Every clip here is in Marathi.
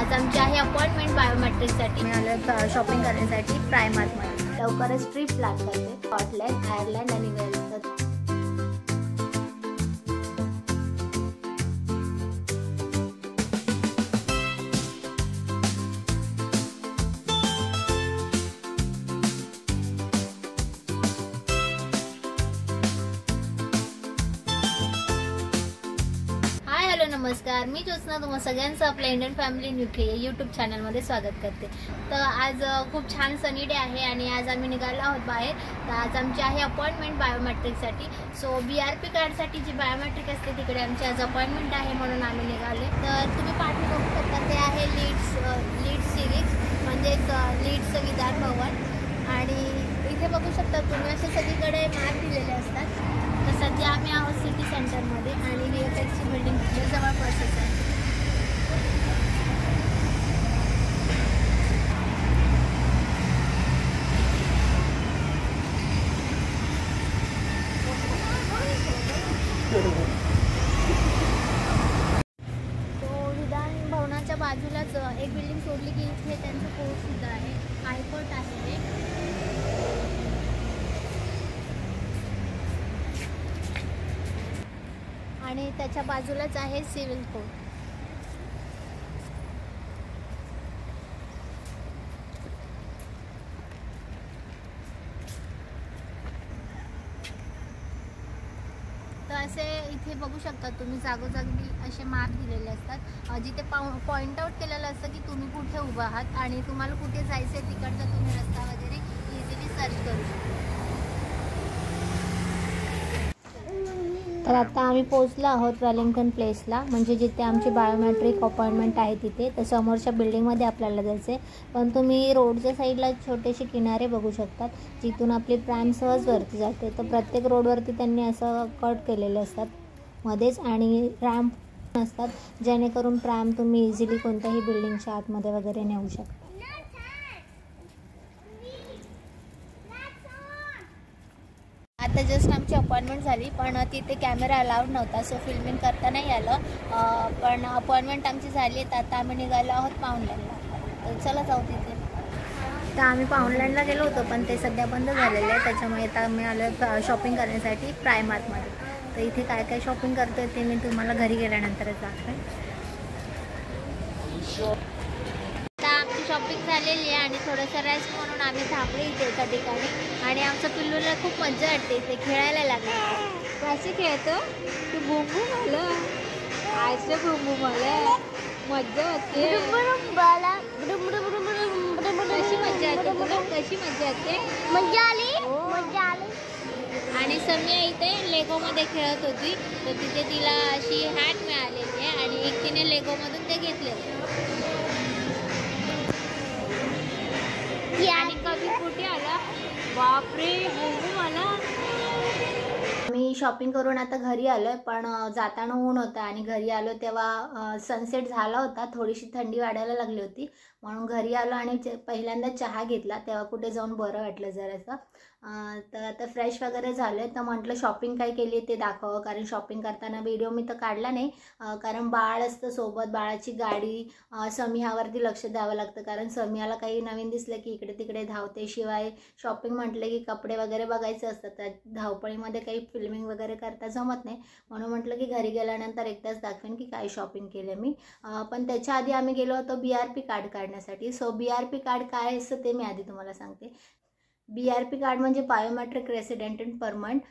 आज आमची आहे अपॉइंटमेंट बायोमेट्रिकसाठी. मी आलो शॉपिंग करण्यासाठी प्रायमार्टमध्ये. लवकरच ट्रिप प्लॅन करते स्कॉटलँड, आयर्लंड आणि वेल्स. नमस्कार, मी ज्योत्स्ना तुम्हा सगळ्यांचं आपल्या इंडियन फॅमिली न्यूके यूट्यूब चॅनलमध्ये स्वागत करते. तर आज खूप छान सनी डे आहे आणि आज आम्ही निघालो आहोत बाहेर. तर आज आमची आहे अपॉइंटमेंट बायोमेट्रिकसाठी. सो BRP कार्डसाठी जी बायोमेट्रिक असते तिकडे आमची आज अपॉइंटमेंट आहे म्हणून आम्ही निघाले. तर तुम्ही पाठी बघू शकता ते आहे लीड्स सिरीज म्हणजेच लीड्सचं विधान भवन. आणि इथे बघू शकता तुम्ही असे सगळीकडे मार्क दिलेले असतात. तर सध्या आम्ही आहोत सिटी सेंटरमध्ये आणि VFXची बिल्डिंग जवळपासच आहे. तो विधान भवनाच्या बाजूलाच एक बिल्डिंग सोडली की इथे त्यांचं कोर्ट सुद्धा आहे, हायकोर्ट आहे ते. आणि त्याच्या बाजूलाच आहे सिव्हिल कोर्ट. तर असे इथे बघू शकता तुम्ही जागोजागी असे मार्क दिलेले असतात जिथे पॉइंट आउट केलेलं असतं की तुम्ही कुठे उभं आहात आणि तुम्हाला कुठे जायचं आहे. तिकडचा तुम्ही रस्ता वगैरे इझिली सर्च करू शकता. तर आता आम्ही पोहोचलो आहोत वेलिंग्टन प्लेसला, म्हणजे जिथे आमची बायोमेट्रिक अपॉइंटमेंट आहे तिथे. तर समोरच्या बिल्डिंगमध्ये आपल्याला जायचं आहे. पण तुम्ही रोडच्या साईडला छोटेसे किनारे बघू शकतात जिथून आपली प्रॅम सहज वरती जाते. तर प्रत्येक रोडवरती त्यांनी असं कट केलेले असतात मध्येच आणि रॅम्प असतात जेणेकरून प्रॅम तुम्ही इझिली कोणत्याही बिल्डिंगच्या आतमध्ये वगैरे नेऊ शकता. आता जस्ट आमची अपॉइंटमेंट झाली पण तिथे कॅमेरा अलाउड नव्हता, सो फिल्मिंग करता नाही आलं. पण अपॉइंटमेंट आमची झाली आहे. तर आता आम्ही निघालो आहोत पाऊंडलँडला. तर चला जाऊ तिथे. तर आम्ही पाऊंडलँडला गेलो होतो पण ते सध्या बंद झालेलं आहे. त्याच्यामुळे आता आम्ही आलो शॉपिंग करण्यासाठी प्रायमार्टमध्ये. तर इथे काय काय शॉपिंग करतो आहे ते मी तुम्हाला घरी गेल्यानंतरच दाखवेन. शॉपिंग झालेली आहे आणि थोडंसं रेस्ट म्हणून आम्ही थांबलो इथे एका ठिकाणी. आणि आमचं पिल्लूला खूप मजा वाटते इथे खेळायला लागलं. कशी खेळतो तू? बुंबू मला आजचं बुंबू मला मजा वाटते. कशी मजा येते तुला? कशी मजा येते? मजा आली, मजा आली. आणि समिया इथे लेगोमध्ये खेळत होती. तर तिथे तिला अशी हॅट मिळालेली आहे आणि एक तिने लेगोमधून ते घेतलेलं. आणि कधी कुठे आला बापरे बुंबू मला. आम्ही शॉपिंग करून आता घरी आलो आहे पण जाताना ऊन होतं आणि घरी आलो तेव्हा सनसेट झाला होता. थोडीशी थंडी वाढायला लागली होती म्हणून घरी आलो आणि पहिल्यांदा चहा घेतला. तेव्हा कुठे जाऊन बरं वाटलं जरासं. तर आता फ्रेश वगैरे झालं आहे. तर म्हटलं शॉपिंग काय केली ते दाखवावं, कारण शॉपिंग करताना व्हिडिओ मी तर काढला नाही कारण बाळ असतं सोबत, बाळाची गाडी, समियावरती लक्ष द्यावं लागतं कारण समियाला काही नवीन दिसलं की इकडे तिकडे धावते. शिवाय शॉपिंग म्हटलं की कपडे वगैरे बघायचे असतात, त्या धावपळीमध्ये काही फिल्मिंग वगैरे करता जमत नाही. म्हणून म्हटलं की घरी गेल्यानंतर एकदाच दाखवेन की काय शॉपिंग केलं मी. पण त्याच्या आधी आम्ही गेलो होतो BRP कार्ड काढण्यासाठी. सो BRP कार्ड काय असतं ते मी आधी तुम्हाला सांगते. BRP कार्ड म्हणजे biometric resident in permanent.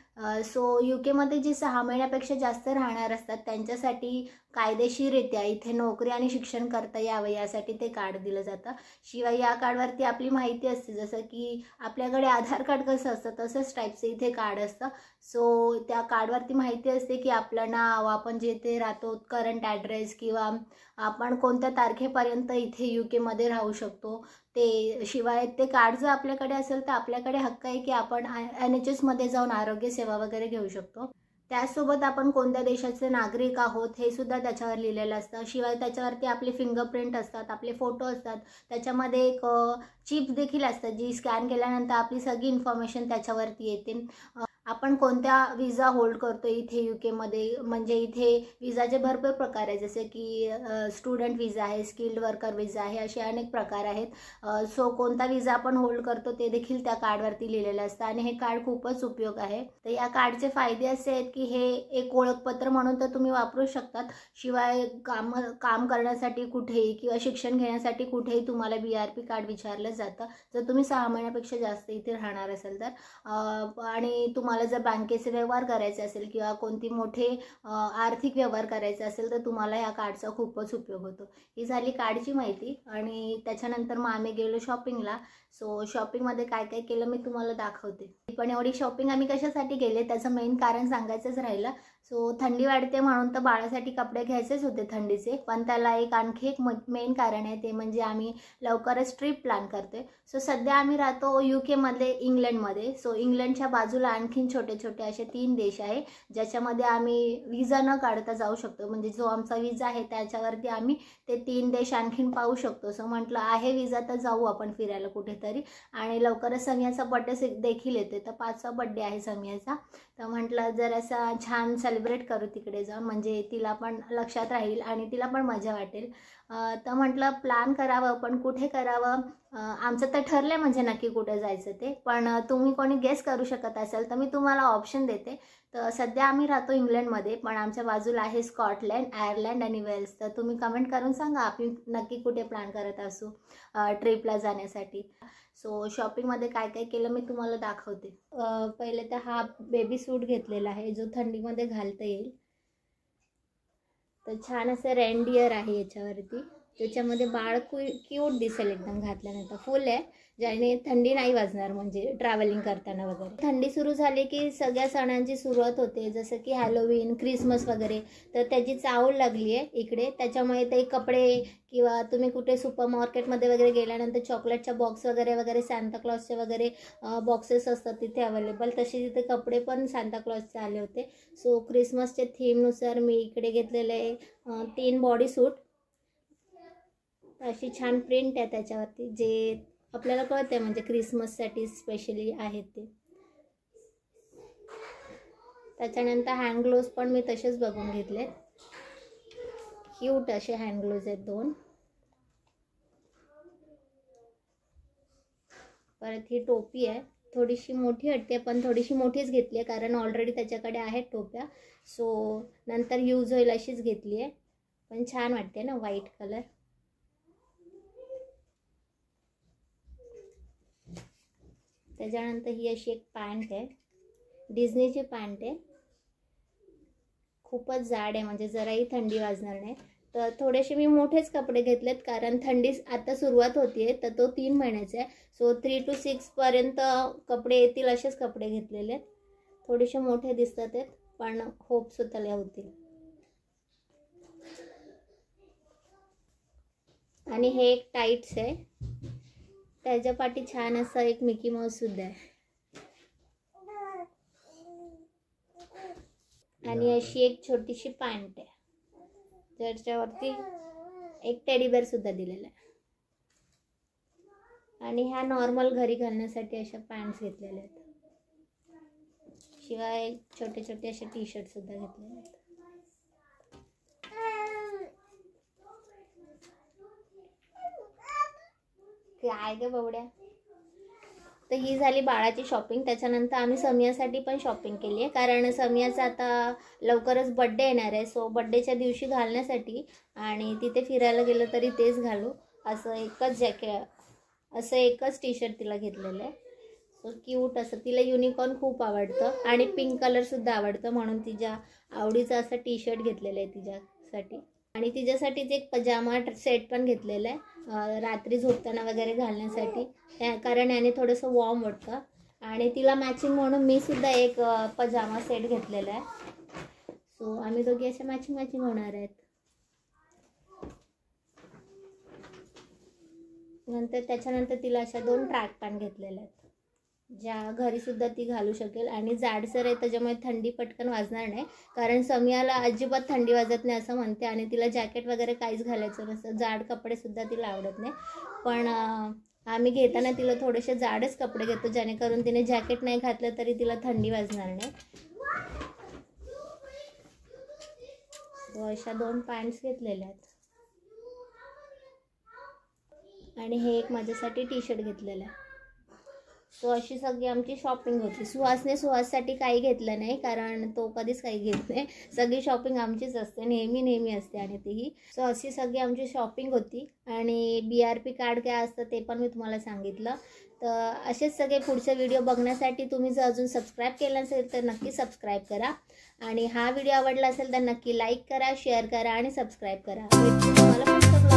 So UKमध्ये जे 6 महिन्यापेक्षा जास्त राहणार असतात त्यांच्यासाठी कायदेशीररित्या इथे नोकरी आणि शिक्षण करता यावं यासाठी ते कार्ड दिलं जातं. शिवाय या कार्डवरती आपली माहिती असते, जसं की आपल्याकडे आधार कार्ड कसं असतं तसंच टाईपचं इथे कार्ड असतं. सो त्या कार्डवरती माहिती असते की आपलं नाव, आपण जेथे राहतो, करंट ॲड्रेस किंवा आपण कोणत्या तारखेपर्यंत इथे UKमध्ये राहू शकतो ते. शिवाय ते कार्ड जर आपल्याकडे असेल तर आपल्याकडे हक्क आहे की आपण NHSमध्ये जाऊन आरोग्य सेवा वगैरे घेऊ शकतो. त्यासोबत आपण कोणत्या देशाचे नागरिक आहोत हे सुद्धा त्याच्यावर लिहिलेलं असतं. शिवाय त्याच्यावरती आपले फिंगरप्रिंट असतात, आपले फोटो असतात. त्याच्यामध्ये एक चिप देखील असतात जी स्कॅन केल्यानंतर आपली सगळी इन्फॉर्मेशन त्याच्यावरती येते. आपण कोणत्या विजा होल्ड करतो इथे UK मध्ये, म्हणजे इथे विजाचे भरपूर प्रकार आहेत, जसे की स्टुडंट विजा आहे, स्किल्ड वर्कर विजा आहे, असे अनेक प्रकार आहेत. सो कोणता विजा आपण होल्ड करतो ते देखील त्या कार्डवरती लिहिलेलं असतं आणि हे कार्ड खूपच उपयोग आहे. तर या कार्डचे फायदे असे आहेत की हे एक ओळखपत्र म्हणून तर तुम्ही वापरू शकतात, शिवाय काम करण्यासाठी कुठेही किंवा शिक्षण घेण्यासाठी कुठेही तुम्हाला BRP कार्ड विचारलं जातं जर तुम्ही 6 महिन्यापेक्षा जास्त इथे राहणार असेल तर. आणि तुम्हाला जर बँकेचे व्यवहार करायचे असेल किंवा कोणती मोठे आर्थिक व्यवहार करायचे असेल तर तुम्हाला या कार्डचा खूपच उपयोग होतो. ही झाली कार्डची माहिती. आणि त्याच्यानंतर मग आम्ही गेलो शॉपिंगला. सो शॉपिंगमध्ये काय काय केलं मी तुम्हाला दाखवते. पण एवढी शॉपिंग आम्ही कशासाठी केले त्याचं मेन कारण सांगायचंच राहिलं. सो थंडी वाढते म्हणून तर बाळासाठी कपडे घ्यायचेच होते थंडीचे, पण त्याला आणखी एक मेन कारण आहे, ते म्हणजे आम्ही लवकरच ट्रिप प्लॅन करतोय. सो सध्या आम्ही राहतो UK मध्ये, इंग्लंडमध्ये. सो इंग्लंडच्या बाजूला आणखीन छोटे छोटे असे 3 देश आहे ज्याच्यामध्ये आम्ही विजा न काढता जाऊ शकतो. म्हणजे जो आमचा विजा आहे त्याच्यावरती आम्ही ते 3 देश आणखीन पाहू शकतो. सो म्हटलं आहे विजा तर जाऊ आपण फिरायला कुठेतरी. आणि लवकरच समियाचा बड्डे देखील येते, तर 5वा बड्डे आहे समियाचा. तर म्हटलं जर असा छान सेलिब्रेट करू तिकडे जाऊन, म्हणजे तिला पण लक्षात राहील आणि तिला पण मजा वाटेल. तर म्हटलं प्लॅन करावं, पण कुठे करावं. आमचं तर ठरलं म्हणजे नक्की कुठे जायचं ते, पण तुम्ही कोणी गेस करू शकत असाल तर मी तुम्हाला ऑप्शन देते. तर सध्या आम्ही राहतो इंग्लंडमध्ये, पण आमच्या बाजूला आहे स्कॉटलँड, आयर्लंड आणि वेल्स. तर तुम्ही कमेंट करून सांगा आपण नक्की कुठे प्लॅन करत असू ट्रिपला जाण्यासाठी. सो शॉपिंगमध्ये काय काय केलं मी तुम्हाला दाखवते. पहिले तर हा बेबी सूट घेतलेला आहे जो थंडीमध्ये घालता येईल. तर छान असं रेनडियर आहे याच्यावरती, त्याच्यामध्ये बाळ क्यूट दिसेल एकदम घातल्यानंतर. फुल आहे ज्याने थंडी नाही वाजणार, म्हणजे ट्रॅव्हलिंग करताना वगैरे. थंडी सुरू झाली की सगळ्या सणांची सुरुवात होते, जसं की हॅलोवीन, क्रिसमस वगैरे. तर त्याची चाहूल लागली आहे इकडे, त्याच्यामुळे ते कपडे किंवा तुम्ही कुठे सुपरमार्केटमध्ये वगैरे गेल्यानंतर चॉकलेटच्या बॉक्स वगैरे सांताक्लॉजचे वगैरे बॉक्सेस असतात तिथे अवेलेबल, तसे तिथे कपडे पण सांताक्लॉजचे आले होते. सो क्रिसमसच्या थीमनुसार मी इकडे घेतलेले 3 बॉडी सूट. अशी छान प्रिंट आहे त्याच्यावरती, जे आपल्याला कळते म्हणजे क्रिसमससाठी स्पेशली आहेत ते. त्याच्यानंतर हँड ग्लोव्ज पण मी तसेच बघून घेतले, क्यूट असे हँड ग्लोव्ज आहेत 2. परत ही टोपी आहे, थोडीशी मोठी वाटते पण थोडीशी मोठीच घेतली आहे कारण ऑलरेडी त्याच्याकडे आहेत टोप्या. सो नंतर यूज होईल अशीच घेतली आहे, पण छान वाटते ना व्हाईट कलर. त्याच्यानंतर ही अशी एक पॅन्ट आहे, डिझनीची पॅन्ट आहे, खूपच जाड आहे म्हणजे जराही थंडी वाजणार नाही. तर थोडेसे मी मोठेच कपडे घेतलेत कारण थंडी आता सुरुवात होतीये, तर तो 3 महिन्याचा आहे. सो 3 to 6 पर्यंत कपडे येतील असेच कपडे घेतलेले आहेत. थोडेसे मोठे दिसतात आहेत पण होप स्वतःला होतील. आणि हे एक टाईट्स आहे, त्याच्या पाठी छान असा एक मिकी माऊस सुद्धा आहे. आणि अशी एक छोटीशी पॅन्ट आहे ज्याच्यावरती एक टेडी बेअर सुद्धा दिलेला आहे. आणि ह्या नॉर्मल घरी घालण्यासाठी अशा पॅन्ट्स घेतलेल्या आहेत, शिवाय छोटे छोटे असे टी-शर्ट सुद्धा घेतलेले आहेत. काय ग बावड्या. तर ही झाली बाळाची शॉपिंग. त्याच्यानंतर आम्ही समियासाठी पण शॉपिंग केली आहे कारण समियाचा आता लवकरच बड्डे येणार आहे. सो बड्डेच्या दिवशी घालण्यासाठी आणि तिथे फिरायला गेलं तरी तेच घालू असं एकच टी-शर्ट तिला घेतलेलं आहे. सो क्यूट असं, तिला युनिकॉर्न खूप आवडतं आणि पिंक कलरसुद्धा आवडतं म्हणून तिच्या आवडीचं असं टी-शर्ट घेतलेलं आहे तिच्यासाठी. आणि तिच्यासाठीच एक पजामा सेट पण घेतलेला आहे रात्री झोपताना वगैरे घालण्यासाठी, कारण याने थोडंसं वॉर्म वाटतं. आणि तिला मॅचिंग म्हणून मी सुद्धा एक पजामा सेट घेतलेला आहे. सो आम्ही दोघी अशा मॅचिंग होणार आहेत. त्याच्यानंतर तिला अशा 2 ट्रॅक पॅन्ट घेतलेल्या आहेत ज्या घरीसुद्धा ती घालू शकेल. आणि जाडसर आहे त्याच्यामुळे थंडी पटकन वाजणार नाही, कारण समियाला अजिबात थंडी वाजत नाही असं म्हणते आणि तिला जॅकेट वगैरे काहीच घालायचं नसतं, जाड कपडेसुद्धा तिला आवडत नाही. पण आम्ही घेताना तिला थोडेसे जाडच कपडे घेतो, जेणेकरून तिने जॅकेट नाही घातलं तरी तिला थंडी वाजणार नाही. अशा 2 पॅन्ट्स घेतलेल्या आहेत आणि हे एक माझ्यासाठी टी शर्ट घेतलेलं आहे. सो अशी सगळी आमची शॉपिंग होती. सुहाससाठी काही घेतलं नाही, कारण तो कधीच काही घेत नाही. सगळी शॉपिंग आमचीच असते, नेहमी असते आणि तीही. सो अशी सगळी आमची शॉपिंग होती. आणि BRP कार्ड काय असतं ते पण मी तुम्हाला सांगितलं. तर असेच सगळे पुढचे व्हिडिओ बघण्यासाठी तुम्ही जर अजून सबस्क्राईब केलं नसेल तर नक्की सबस्क्राईब करा. आणि हा व्हिडिओ आवडला असेल तर नक्की लाईक करा, शेअर करा आणि सबस्क्राईब करा. भेटू तुम्हाला पुढच्या